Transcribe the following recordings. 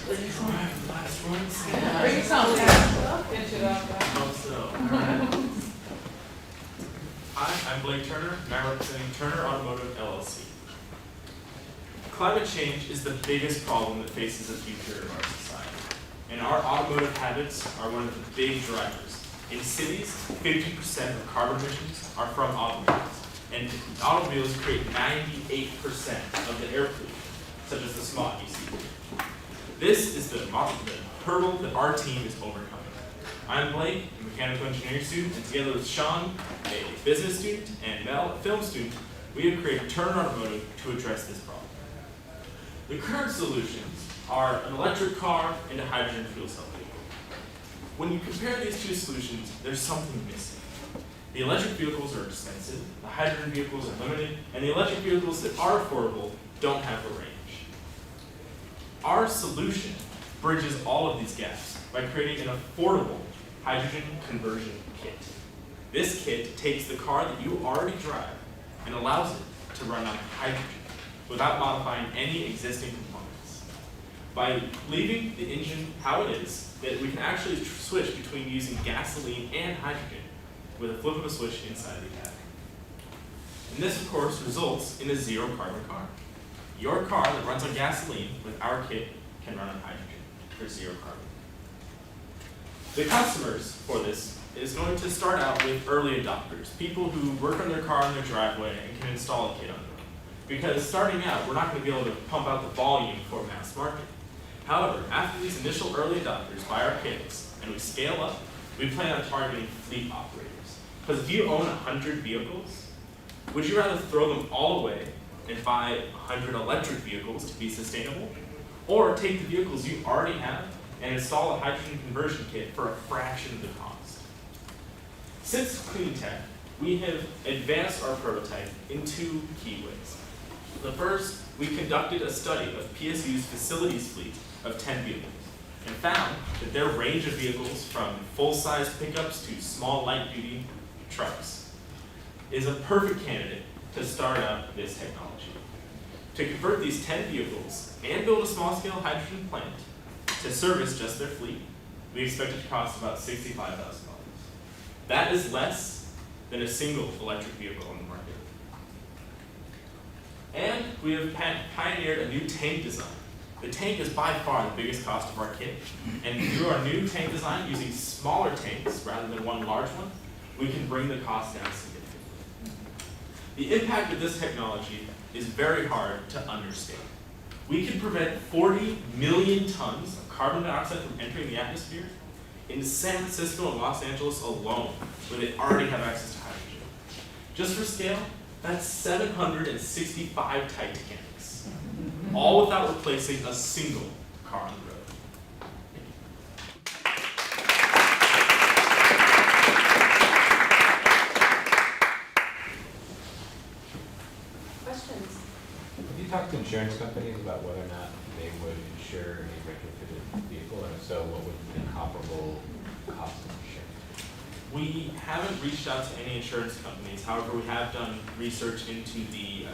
Last one. Bring some. Finish it off. Hope so. Alright. Hi, I'm Blake Turner, and I'm representing Turner Automotive LLC. Climate change is the biggest problem that faces the future of our society. And our automotive habits are one of the big drivers. In cities, 50% of carbon emissions are from automobiles. And automobiles create 98% of the air pollution, such as the smog you see. This is the hurdle that our team is overcoming. I'm Blake, a mechanical engineering student, and together with Sean, a business student, and Mel, a film student, we have created Turner Automotive to address this problem. The current solutions are an electric car and a hydrogen fuel cell vehicle. When you compare these two solutions, there's something missing. The electric vehicles are expensive, the hydrogen vehicles are limited, and the electric vehicles that are affordable don't have the range. Our solution bridges all of these gaps by creating an affordable hydrogen conversion kit. This kit takes the car that you already drive and allows it to run on hydrogen without modifying any existing components. By leaving the engine how it is, that we can actually switch between using gasoline and hydrogen with a flip of a switch inside the cabin. And this, of course, results in a zero carbon car. Your car that runs on gasoline with our kit can run on hydrogen for zero carbon. The customers for this is going to start out with early adopters, people who work on their car in their driveway and can install a kit on their own. Because starting out, we're not going to be able to pump out the volume for mass market. However, after these initial early adopters buy our kits and we scale up, we plan on targeting fleet operators. Because if you own 100 vehicles, would you rather throw them all away and buy 100 electric vehicles to be sustainable? Or take the vehicles you already have and install a hydrogen conversion kit for a fraction of the cost? Since Clean Tech, we have advanced our prototype in two key ways. The first, we conducted a study of PSU's facilities fleet of 10 vehicles and found that their range of vehicles, from full-size pickups to small light-duty trucks, is a perfect candidate to start out this technology. To convert these 10 vehicles and build a small-scale hydrogen plant to service just their fleet, we expect it to cost about $65,000. That is less than a single electric vehicle on the market. And we have pioneered a new tank design. The tank is by far the biggest cost of our kit, and through our new tank design, using smaller tanks rather than one large one, we can bring the cost down significantly. The impact of this technology is very hard to understand. We can prevent 40 million tons of carbon dioxide from entering the atmosphere in San Francisco and Los Angeles alone, where they already have access to hydrogen. Just for scale, that's 765 Titanics, all without replacing a single car on the road. Questions? Have you talked to insurance companies about whether or not they would insure a retrofitted vehicle, and if so, what would be the comparable cost of insurance? We haven't reached out to any insurance companies. However, we have done research into the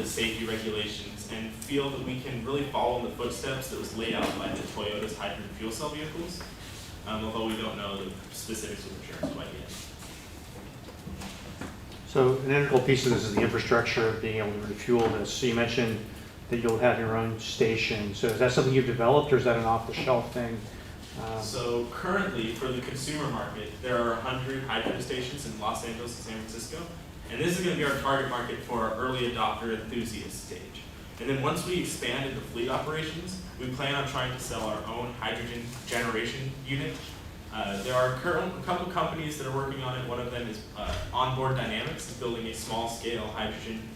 safety regulations and feel that we can really follow in the footsteps that was laid out by the Toyota's hydrogen fuel cell vehicles, although we don't know the specifics of insurance quite yet. So an integral piece of this is the infrastructure of being able to refuel this. So you mentioned that you'll have your own station. So is that something you've developed, or is that an off-the-shelf thing? So currently, for the consumer market, there are 100 hydrogen stations in Los Angeles and San Francisco, and this is going to be our target market for our early adopter enthusiast stage. And then once we expand into fleet operations, we plan on trying to sell our own hydrogen generation unit. There are a couple companies that are working on it. One of them is Onboard Dynamics, is building a small-scale hydrogen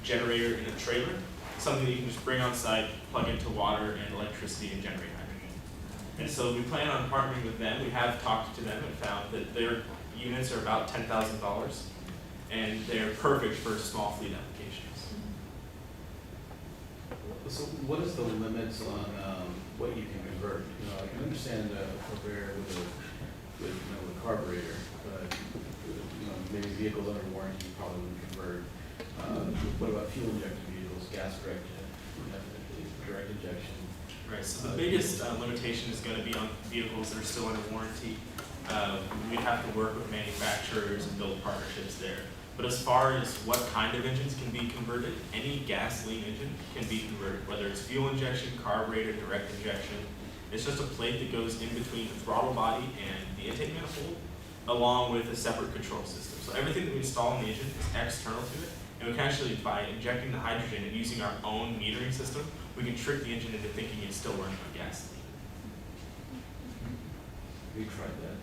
generator in a trailer, something that you can just bring on site, plug into water and electricity, and generate hydrogen. And so we plan on partnering with them. We have talked to them and found that their units are about $10,000, and they're perfect for small fleet applications. So what is the limits on what you can convert? You know, I can understand a Corvair with a carburetor, but maybe vehicles under warranty you probably wouldn't convert. What about fuel injected vehicles, gas direct injection? Right, so the biggest limitation is going to be on vehicles that are still under warranty. We have to work with manufacturers and build partnerships there. But as far as what kind of engines can be converted, any gasoline engine can be converted, whether it's fuel injection, carburetor, direct injection. It's just a plate that goes in between the throttle body and the intake manifold, along with a separate control system. So everything that we install in the engine is external to it, and we can actually, by injecting the hydrogen and using our own metering system, we can trick the engine into thinking it's still running on gasoline. We tried that.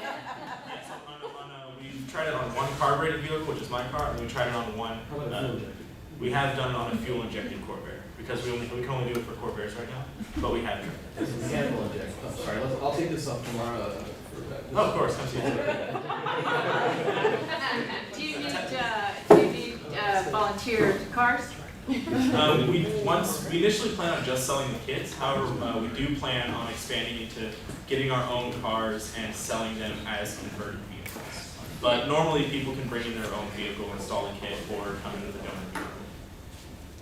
Yeah, so we've tried it on one carbureted vehicle, which is my car, and we tried it on one. How about a fuel injected? We have done it on a fuel injected Corvair, because we can only do it for Corvairs right now, but we have tried it. It's a mechanical injection. Oh, sorry, I'll take this up tomorrow. Oh, of course, come see us. Do you need volunteer cars? We initially plan on just selling the kits. However, we do plan on expanding into getting our own cars and selling them as converted vehicles. But normally, people can bring in their own vehicle, install the kit, or come in with a donor vehicle.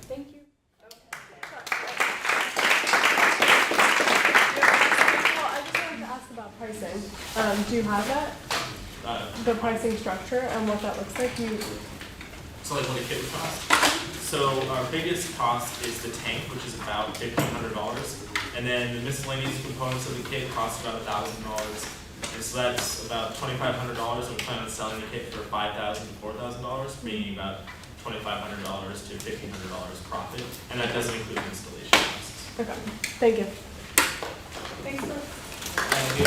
Thank you. Well, I just wanted to ask about pricing. Do you have that? The pricing structure and what that looks like? So like what a kit would cost. So our biggest cost is the tank, which is about $1,500, and then the miscellaneous components of the kit cost about $1,000. And so that's about $2,500. We plan on selling the kit for $5,000 to $4,000, meaning about $2,500 to $1,500 profit, and that doesn't include installation costs. Okay. Thank you. Thanks, Thank you.